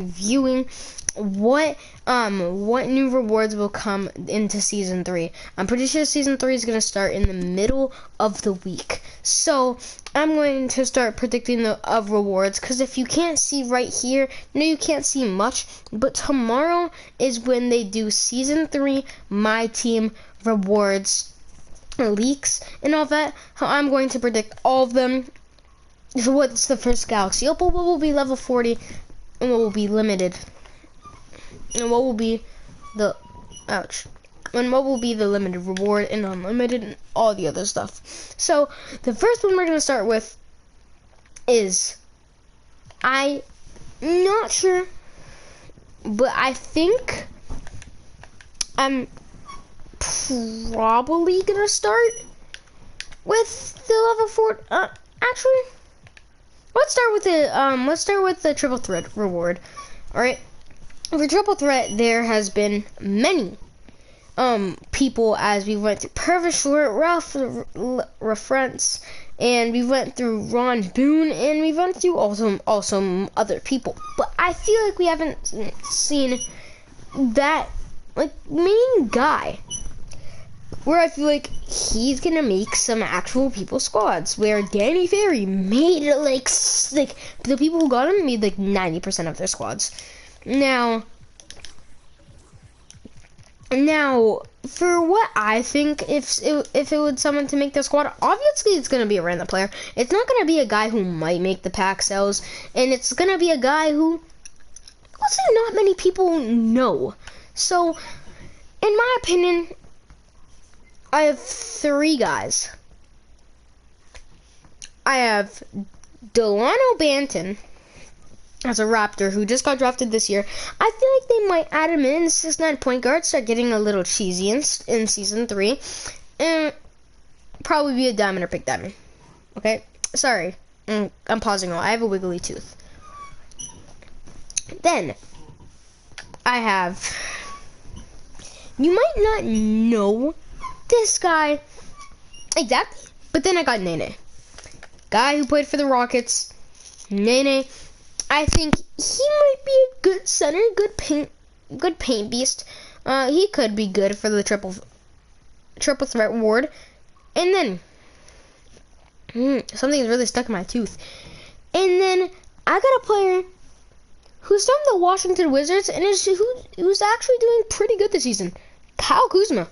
reviewing what new rewards will come into season 3. I'm pretty sure season 3 is gonna start in the middle of the week. So I'm going to start predicting the rewards, because if you can't see right here, no, you can't see much, but tomorrow is when they do season 3 my team rewards leaks and all that. I'm going to predict all of them. So what's the first galaxy? What will be level 40 and what will be limited? And what will be the and what will be the limited reward and unlimited and all the other stuff. So the first one we're gonna start with is, I'm not sure, but I think I'm probably gonna start with the level 4. Actually, let's start with the triple threat reward. All right. For triple threat, there has been many people, as we went through Pervashort, Ralph Reference, and we went through Ron Boone, and we went through also other people. But I feel like we haven't seen that main guy, where I feel like he's gonna make some actual people squads. Where Danny Ferry made like the people who got him made like 90% of their squads. Now, for what I think, if it was someone to make their squad, obviously it's gonna be a random player. It's not gonna be a guy who might make the pack sales, and it's gonna be a guy who, let's say, not many people know. So, in my opinion, I have 3 guys. I have Delano Banton as a Raptor who just got drafted this year. I feel like they might add him in 6'9" point guard, start getting a little cheesy in season 3, and probably be a diamond or pick diamond. Okay, sorry, I'm pausing all. I have a wiggly tooth. Then I have, you might not know this guy exactly, but then I got Nene, guy who played for the Rockets. Nene, I think he might be a good center, good paint beast. He could be good for the triple threat ward. And then something's really stuck in my tooth. And then I got a player who's from the Washington Wizards and who's actually doing pretty good this season, Kyle Kuzma.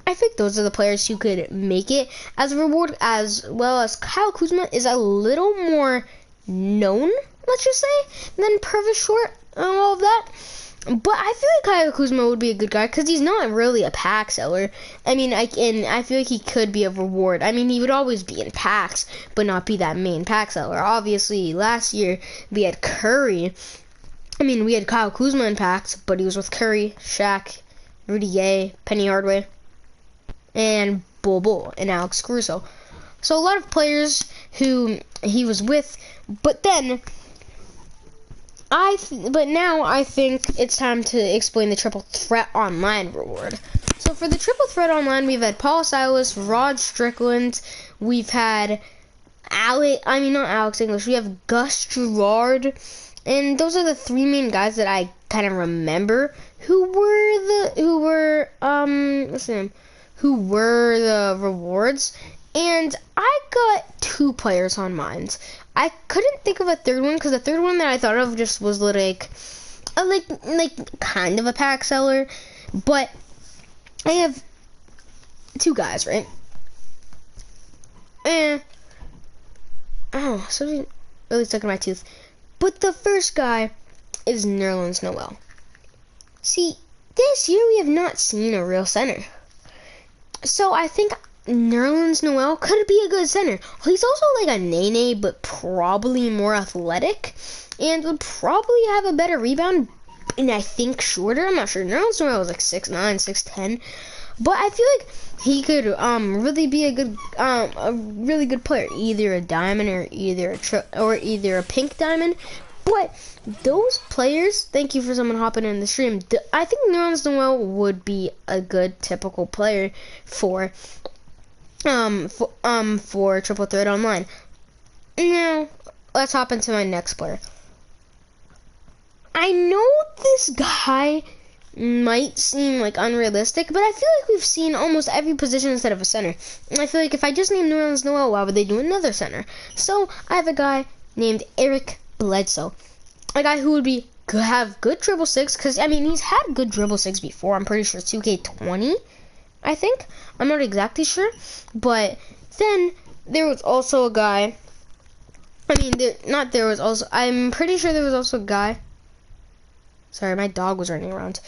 I think those are the players who could make it as a reward, as well as Kyle Kuzma is a little more known, let's just say, than Pervashort and all of that. But I feel like Kyle Kuzma would be a good guy because he's not really a pack seller. I mean, I feel like he could be a reward. I mean, he would always be in packs, but not be that main pack seller. Obviously, last year we had Curry. I mean, we had Kyle Kuzma in packs, but he was with Curry, Shaq, Rudy Gay, Penny Hardaway, and Bull and Alex Caruso. So a lot of players who he was with, but then now I think it's time to explain the Triple Threat Online reward. So for the Triple Threat Online, we've had Paul Silas, Rod Strickland, we've had not Alex English, we have Gus Gerard, and those are the 3 main guys that I kind of remember who were the rewards. And I got 2 players on mine. I couldn't think of a third one because the third one that I thought of just was like kind of a pack seller. But I have 2 guys, right? Something really stuck in my tooth. But the first guy is Nerlens Noel. See, this year we have not seen a real center. So I think Nerlens Noel could be a good center. He's also like a Nene, but probably more athletic, and would probably have a better rebound, and I think shorter. I'm not sure. Nerlens Noel is like 6'9", 6'10", but I feel like he could really be a really good player, either a diamond or either a pink diamond. But those players, thank you for someone hopping in the stream. I think Nerlens Noel would be a good typical player for Triple Threat Online. Now, let's hop into my next player. I know this guy might seem like unrealistic, but I feel like we've seen almost every position instead of a center. And I feel like if I just named Nerlens Noel, why would they do another center? So I have a guy named Eric Bledsoe, a guy who would be have good dribble six, because I mean he's had good dribble six before. I'm pretty sure 2K20, I think. I'm not exactly sure, but then there was also a guy. I mean, I'm pretty sure there was also a guy. Sorry, my dog was running around.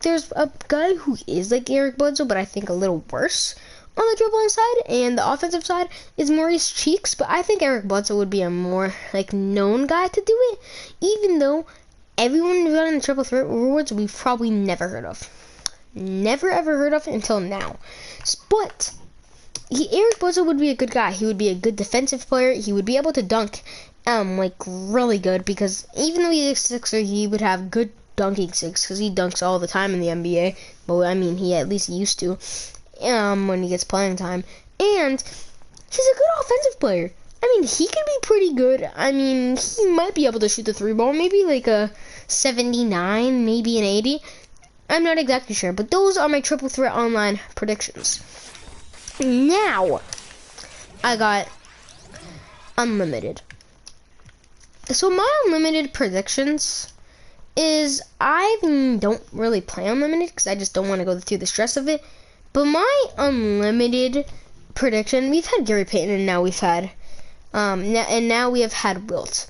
There's a guy who is like Eric Bledsoe, but I think a little worse on the dribbling side, and the offensive side is Maurice Cheeks, but I think Eric Bledsoe would be a more like known guy to do it, even though everyone who's running the triple threat rewards we've probably never heard of. Never ever heard of until now. But Eric Bledsoe would be a good guy. He would be a good defensive player. He would be able to dunk like really good, because even though he's a sixer, he would have good dunking six, because he dunks all the time in the NBA. But I mean, he at least used to when he gets playing time. And he's a good offensive player. I mean, he could be pretty good. I mean, he might be able to shoot the three ball, maybe like a 79, maybe an 80. I'm not exactly sure, but those are my triple threat online predictions. Now, I got unlimited. So my unlimited predictions is, I don't really play unlimited because I just don't want to go through the stress of it. But my unlimited prediction, we've had Gary Payton, and now we've had, now we have had Wilt,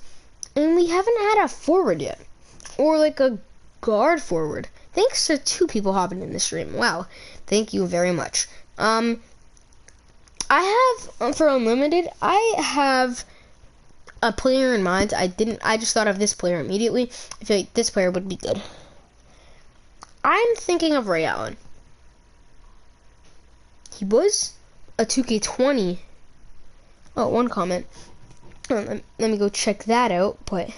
and we haven't had a forward yet, or like a guard forward. Thanks to 2 people hopping in the stream. Wow, thank you very much. I have for unlimited, I have a player in mind. I just thought of this player immediately. I feel like this player would be good. I'm thinking of Ray Allen. He was a 2K20. Oh, one comment. Let me go check that out, but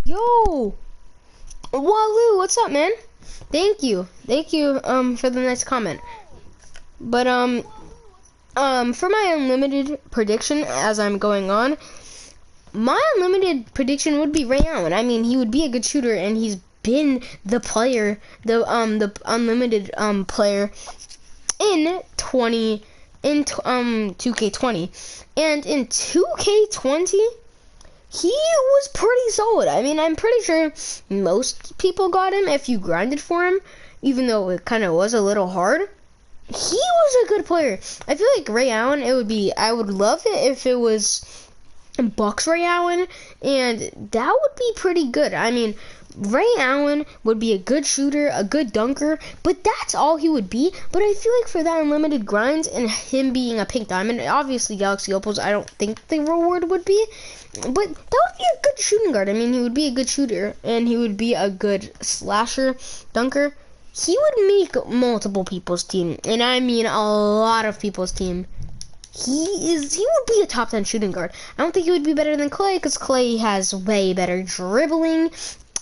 yo, Walu, what's up, man? Thank you for the nice comment. But for my unlimited prediction, as I'm going on, my unlimited prediction would be Ray Allen. I mean, he would be a good shooter, and he's been the player, the unlimited player in 2K20, and in 2K20. He was pretty solid. I mean, I'm pretty sure most people got him if you grinded for him, even though it kind of was a little hard. He was a good player. I feel like Ray Allen, I would love it if it was Bucks Ray Allen, and that would be pretty good. I mean, Ray Allen would be a good shooter, a good dunker, but that's all he would be. But I feel like for that unlimited grinds and him being a pink diamond, obviously Galaxy Opals, I don't think the reward would be. But that would be a good shooting guard. I mean, he would be a good shooter, and he would be a good slasher, dunker. He would make multiple people's team, and I mean a lot of people's team. He would be a top 10 shooting guard. I don't think he would be better than Clay, because Clay has way better dribbling,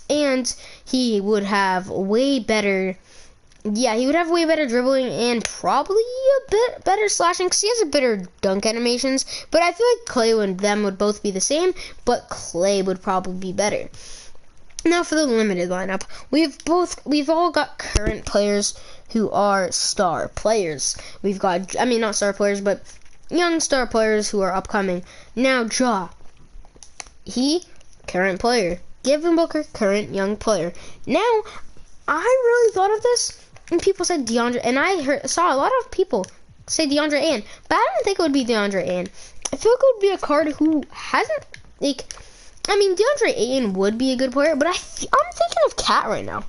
and he would have way better, dribbling, and probably a bit better slashing, because he has a better dunk animations. But I feel like Clay and them would both be the same, but Clay would probably be better. Now for the limited lineup, we've all got current players who are star players. We've got, I mean, not star players, but young star players who are upcoming. Now Ja, he current player. Devin Booker, current young player. Now, I really thought of this, and people said DeAndre, and I saw a lot of people say DeAndre Ayton, but I don't think it would be DeAndre Ayton. I feel like it would be a card who hasn't, like, I mean, DeAndre Ayton would be a good player, but I'm thinking of Cat right now.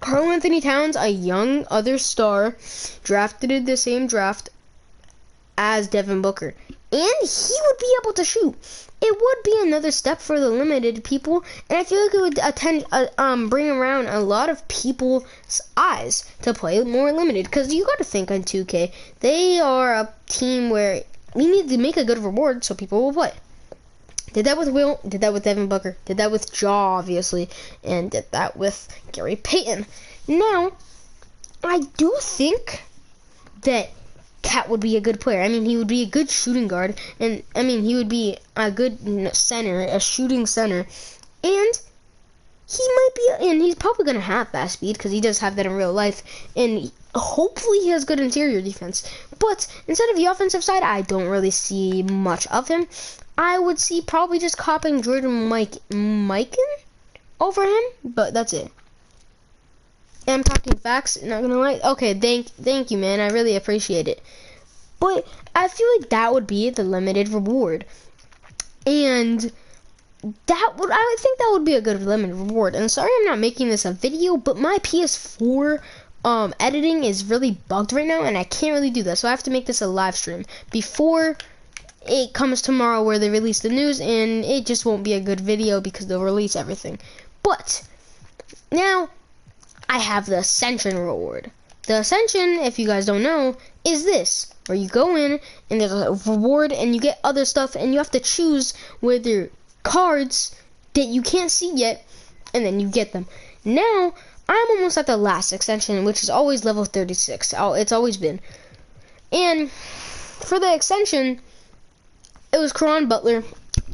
Karl Anthony Towns, a young other star, drafted in the same draft as Devin Booker, and he would be able to shoot. It would be another step for the limited people, and I feel like it would bring around a lot of people's eyes to play more limited, because you got to think on 2K, they are a team where we need to make a good reward so people will play. Did that with Will, did that with Devin Booker, did that with Ja, obviously, and did that with Gary Payton. Now, I do think that Cat would be a good player. I mean, he would be a good shooting guard, and I mean, he would be a good center, a shooting center, and he might be, and he's probably going to have fast speed because he does have that in real life, and hopefully he has good interior defense. But instead of the offensive side, I don't really see much of him. I would see probably just copying Jordan Mikan over him, but that's it. And I'm talking facts, not gonna lie. Okay, thank you, man. I really appreciate it. But I feel like that would be the limited reward, and I think that would be a good limited reward. And sorry I'm not making this a video, but my PS4 editing is really bugged right now, and I can't really do that. So I have to make this a live stream before it comes tomorrow where they release the news, and it just won't be a good video because they'll release everything. But now I have the Ascension reward. The Ascension, if you guys don't know, is this, where you go in and there's a reward and you get other stuff, and you have to choose whether cards that you can't see yet, and then you get them. Now I'm almost at the last extension, which is always level 36. It's always been. And for the extension, it was Caron Butler,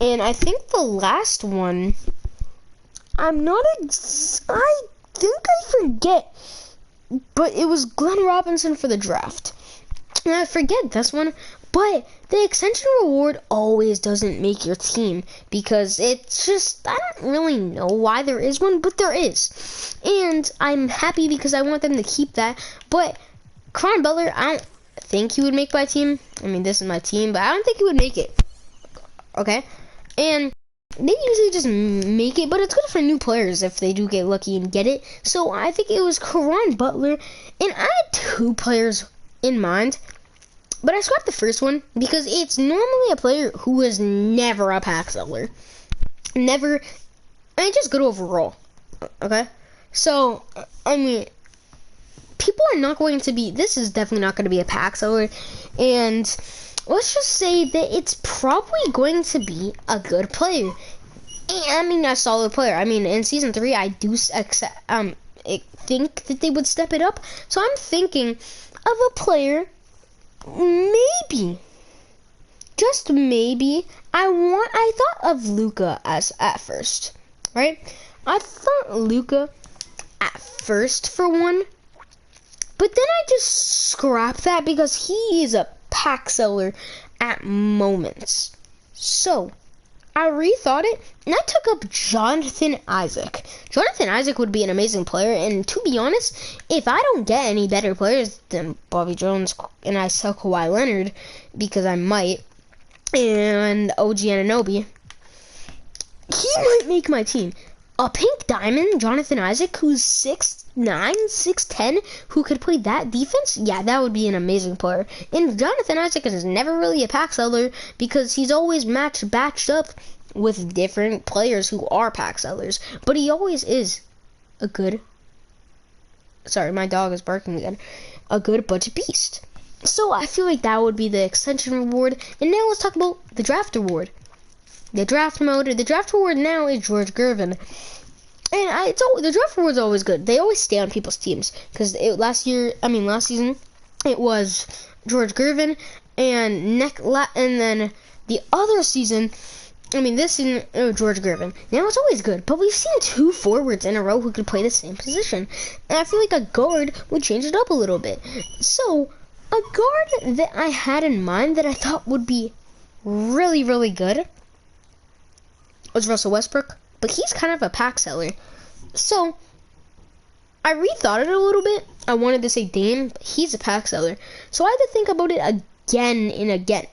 and I think the last one, I think I forget, but it was Glenn Robinson for the draft. And I forget this one, but the extension reward always doesn't make your team because it's just, I don't really know why there is one, but there is. And I'm happy because I want them to keep that. But Caron Butler, I don't think he would make my team. I mean, this is my team, but I don't think he would make it. Okay? And they usually just make it, but it's good for new players if they do get lucky and get it. So I think it was Caron Butler, and I had two players in mind, but I scrapped the first one because it's normally a player who is never a pack seller. Never, and just good overall. Okay? So, I mean, people are not going to be, this is definitely not going to be a pack seller, and let's just say that it's probably going to be a good player. I mean, a solid player. I mean, in Season 3, I do think that they would step it up. So I'm thinking of a player, maybe, just maybe, I thought of Luka at first, right? I thought Luka at first for one, but then I just scrapped that because he is a pack seller at moments. So I rethought it, and I took up Jonathan Isaac. Jonathan Isaac would be an amazing player, and to be honest, if I don't get any better players than Bobby Jones and I sell Kawhi Leonard, because I might, and OG Anunoby, he might make my team. A pink diamond, Jonathan Isaac, who's 6'9", 6'10", who could play that defense, yeah, that would be an amazing player. And Jonathan Isaac is never really a pack seller because he's always batched up with different players who are pack sellers. But he always is a good, sorry, my dog is barking again, a good budget beast. So I feel like that would be the extension reward. And now let's talk about the draft reward. The draft mode, the draft reward now is George Gervin. And the draft reward is always good. They always stay on people's teams because last season, it was George Gervin, and then the other season, this season, it was George Gervin. Now it's always good, but we've seen two forwards in a row who could play the same position, and I feel like a guard would change it up a little bit. So a guard that I had in mind that I thought would be really, really good was Russell Westbrook, but he's kind of a pack seller. So I rethought it a little bit. I wanted to say Dame, but he's a pack seller. So I had to think about it again and again.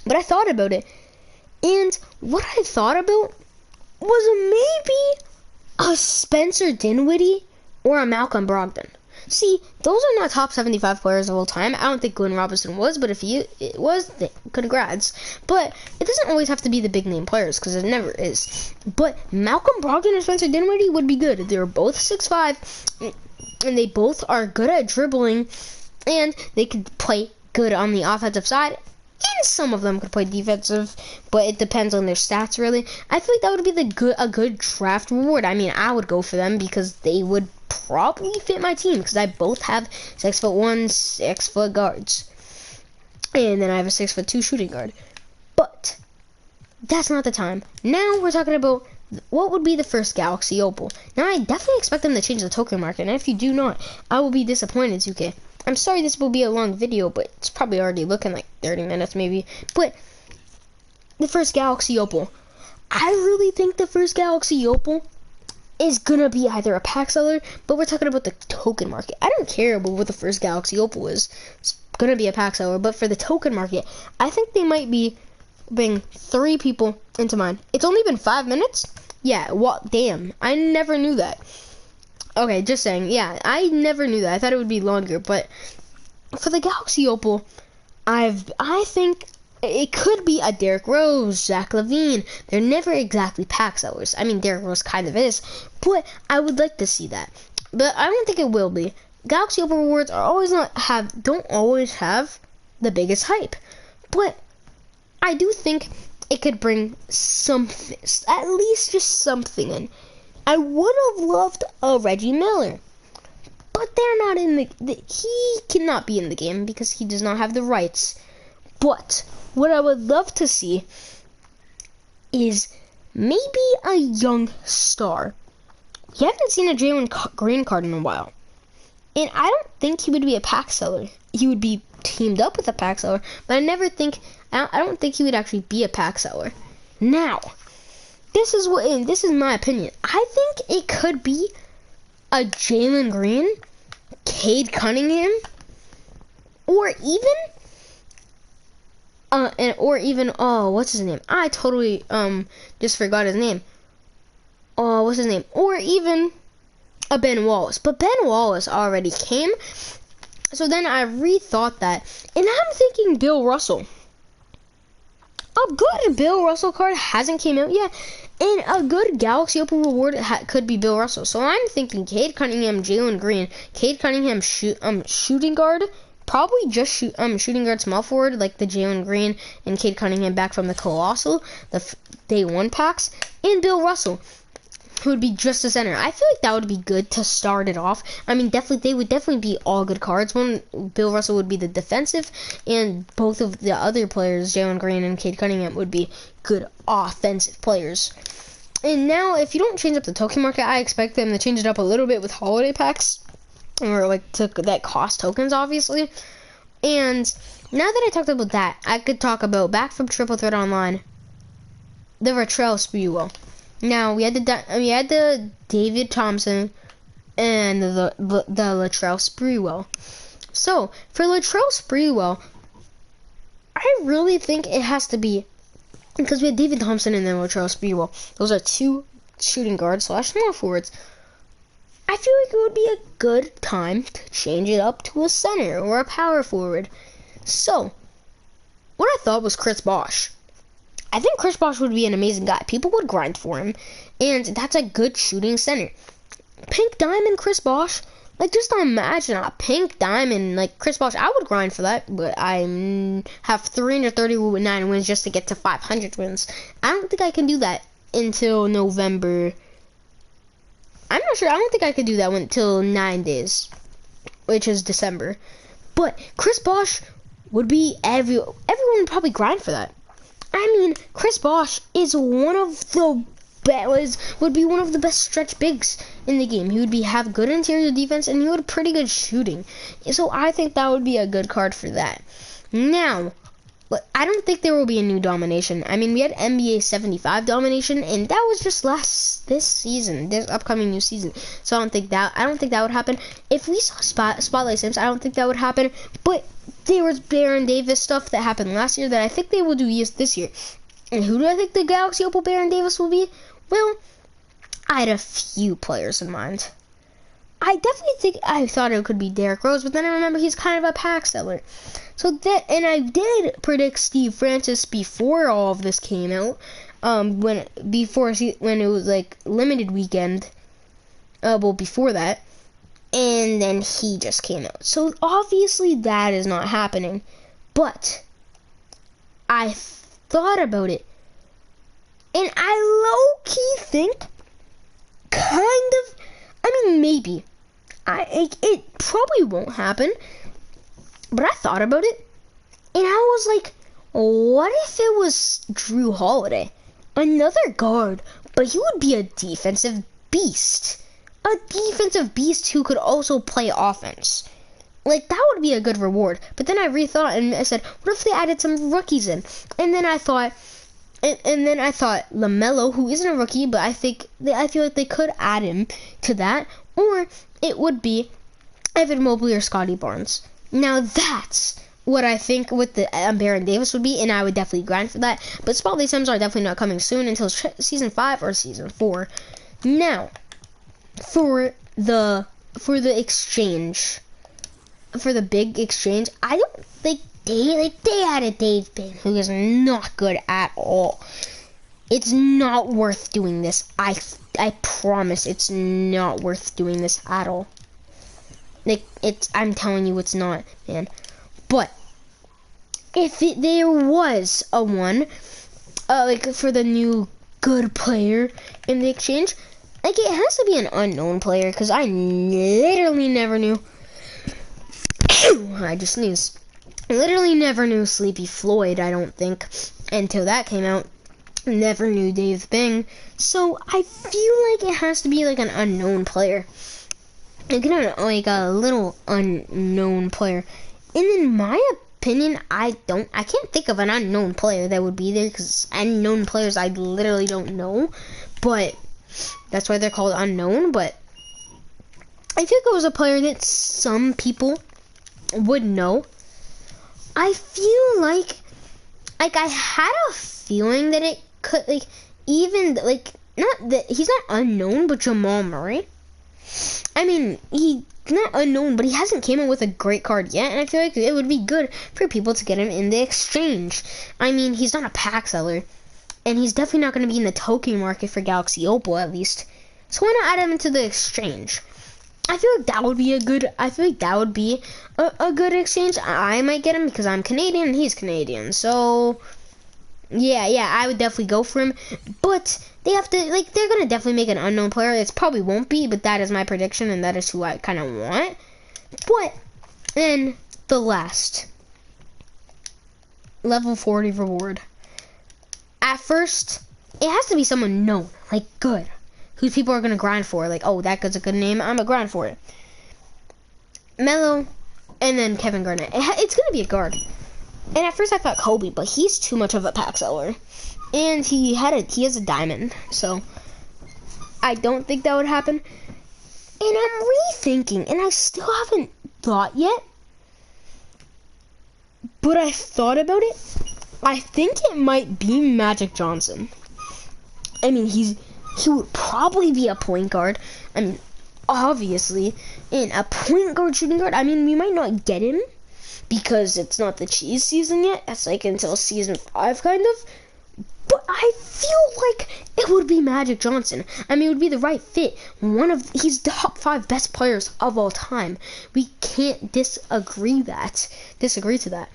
But I thought about it, and what I thought about was maybe a Spencer Dinwiddie or a Malcolm Brogdon. See, those are not top 75 players of all time. I don't think Glenn Robinson was, but if it was, congrats. But it doesn't always have to be the big name players, because it never is. But Malcolm Brogdon and Spencer Dinwiddie would be good. They're both 6'5", and they both are good at dribbling, and they could play good on the offensive side. and some of them could play defensive, but it depends on their stats really. I feel like that would be a good draft reward. I mean, I would go for them because they would probably fit my team because I both have 6'1", 6' guards, and then I have a 6'2" shooting guard. But that's not the time. Now we're talking about what would be the first Galaxy Opal. Now I definitely expect them to change the token market, and if you do not, I will be disappointed, 2K. I'm sorry this will be a long video, but it's probably already looking like 30 minutes maybe. But the first Galaxy Opal. I really think the first Galaxy Opal is gonna be either a pack seller, but we're talking about the token market. I don't care about what the first Galaxy Opal is. It's gonna be a pack seller, but for the token market, I think they might be bring 3 people into mine. It's only been 5 minutes? Yeah, what? Damn, I never knew that. Okay, just saying. Yeah, I never knew that. I thought it would be longer, but for the Galaxy Opal, I think it could be a Derrick Rose, Zach LaVine. They're never exactly pack sellers. I mean, Derrick Rose kind of is, but I would like to see that. But I don't think it will be. Galaxy Opal rewards don't always have the biggest hype, but I do think it could bring something, at least just something in. I would have loved a Reggie Miller, but they're not in he cannot be in the game because he does not have the rights. But what I would love to see is maybe a young star. You haven't seen a Jalen Green card in a while, and I don't think he would be a pack seller. He would be teamed up with a pack seller, but I don't think he would actually be a pack seller. Now, this is my opinion. I think it could be a Jalen Green, Cade Cunningham, or even what's his name? I totally just forgot his name. What's his name? Or even a Ben Wallace. But Ben Wallace already came. So then I rethought that, and I'm thinking Bill Russell. A good Bill Russell card hasn't came out yet, and a good Galaxy Opal reward could be Bill Russell. So I'm thinking Cade Cunningham, Jalen Green, Cade Cunningham shooting guard, probably just shooting guard small forward like the Jalen Green and Cade Cunningham back from the Colossal, the day 1 packs, and Bill Russell, who would be just a center. I feel like that would be good to start it off. I mean, they would definitely be all good cards. Bill Russell would be the defensive, and both of the other players, Jalen Green and Cade Cunningham, would be good offensive players. And now, if you don't change up the token market, I expect them to change it up a little bit with holiday packs, or like that cost tokens, obviously. And now that I talked about that, I could talk about back from Triple Threat Online, the Latrell Sprewell. Now we had the David Thompson and the Latrell Sprewell. So for Latrell Sprewell, I really think it has to be, because we had David Thompson and then Latrell Sprewell. Those are 2 shooting guards / small forwards. I feel like it would be a good time to change it up to a center or a power forward. So what I thought was Chris Bosh. I think Chris Bosh would be an amazing guy. People would grind for him, and that's a good shooting center. Pink Diamond Chris Bosh, like just imagine a Pink Diamond like Chris Bosh. I would grind for that, but I have 339 wins just to get to 500 wins. I don't think I can do that until November. I'm not sure. I don't think I could do that until 9 days, which is December. But Chris Bosh would be everyone would probably grind for that. I mean, Chris Bosh is would be one of the best stretch bigs in the game. He would have good interior defense, and he would have pretty good shooting. So I think that would be a good card for that. Now, I don't think there will be a new domination. I mean, we had NBA 75 domination, and that was just this upcoming new season. So I don't think that would happen. If we saw Spotlight Sims, I don't think that would happen. But there was Baron Davis stuff that happened last year that I think they will do this year. And who do I think the Galaxy Opal Baron Davis will be? Well, I had a few players in mind. I thought it could be Derrick Rose, but then I remember he's kind of a pack seller. And I did predict Steve Francis before all of this came out, when it was like limited weekend, before that, and then he just came out. So obviously that is not happening, but I thought about it, and I low-key think, kind of, I mean, maybe. It probably won't happen, but I thought about it, and I was like, what if it was Drew Holiday? Another guard, but he would be a defensive beast. A defensive beast who could also play offense. Like, that would be a good reward. But then I rethought and I said, what if they added some rookies in? And then I thought, LaMelo, who isn't a rookie, but I feel like they could add him to that. Or it would be Evan Mobley or Scotty Barnes. Now that's what I think with the Baron Davis would be, and I would definitely grind for that. But Spalding Sims are definitely not coming soon until season 5 or season 4. Now, for the exchange, for the big exchange, I don't think they added Dave Bing, who is not good at all. It's not worth doing this. I promise it's not worth doing this at all. Like, I'm telling you, it's not, man. But if there was a one, like for the new good player in the exchange, like it has to be an unknown player, because I literally never knew. I just sneezed. I literally never knew Sleepy Floyd, I don't think, until that came out. Never knew Dave Bing. So I feel like it has to be like an unknown player. Like a little unknown player. And in my opinion, I can't think of an unknown player that would be there, because unknown players I literally don't know. But that's why they're called unknown. But I think it was a player that some people would know. I feel like I had a feeling that it could, like, even, like, not that, he's not unknown, but Jamal Murray. I mean, he's not unknown, but he hasn't came out with a great card yet, and I feel like it would be good for people to get him in the exchange. I mean, he's not a pack seller, and he's definitely not going to be in the token market for Galaxy Opal, at least. So why not add him into the exchange? I feel like that would be a good exchange. I might get him because I'm Canadian and he's Canadian. So yeah, I would definitely go for him. But they have to, like, they're gonna definitely make an unknown player. It probably won't be, but that is my prediction and that is who I kind of want. But then the last level 40 reward. At first, it has to be someone known, like good, who people are going to grind for. Like, oh, that guy's a good name, I'm going to grind for it. Melo, and then Kevin Garnett. It's going to be a guard. And at first I thought Kobe, but he's too much of a pack seller. And he has a diamond, so I don't think that would happen. And I'm rethinking, and I still haven't thought yet. But I thought about it. I think it might be Magic Johnson. I mean, he would probably be a point guard. I mean, obviously, in a point guard, shooting guard. I mean, we might not get him because it's not the cheese season yet. That's like until season 5, kind of. But I feel like it would be Magic Johnson. I mean, it would be the right fit. He's the top 5 best players of all time. We can't disagree to that.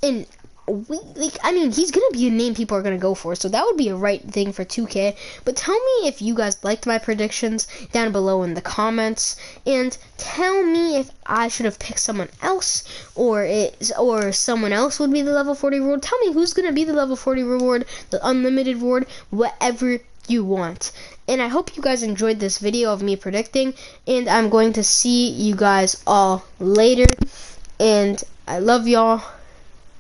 And he's gonna be a name people are gonna go for, so that would be a right thing for 2K. But tell me if you guys liked my predictions down below in the comments, and tell me if I should have picked someone else, or someone else would be the level 40 reward. Tell me who's gonna be the level 40 reward, the unlimited reward, whatever you want. And I hope you guys enjoyed this video of me predicting, and I'm going to see you guys all later, and I love y'all.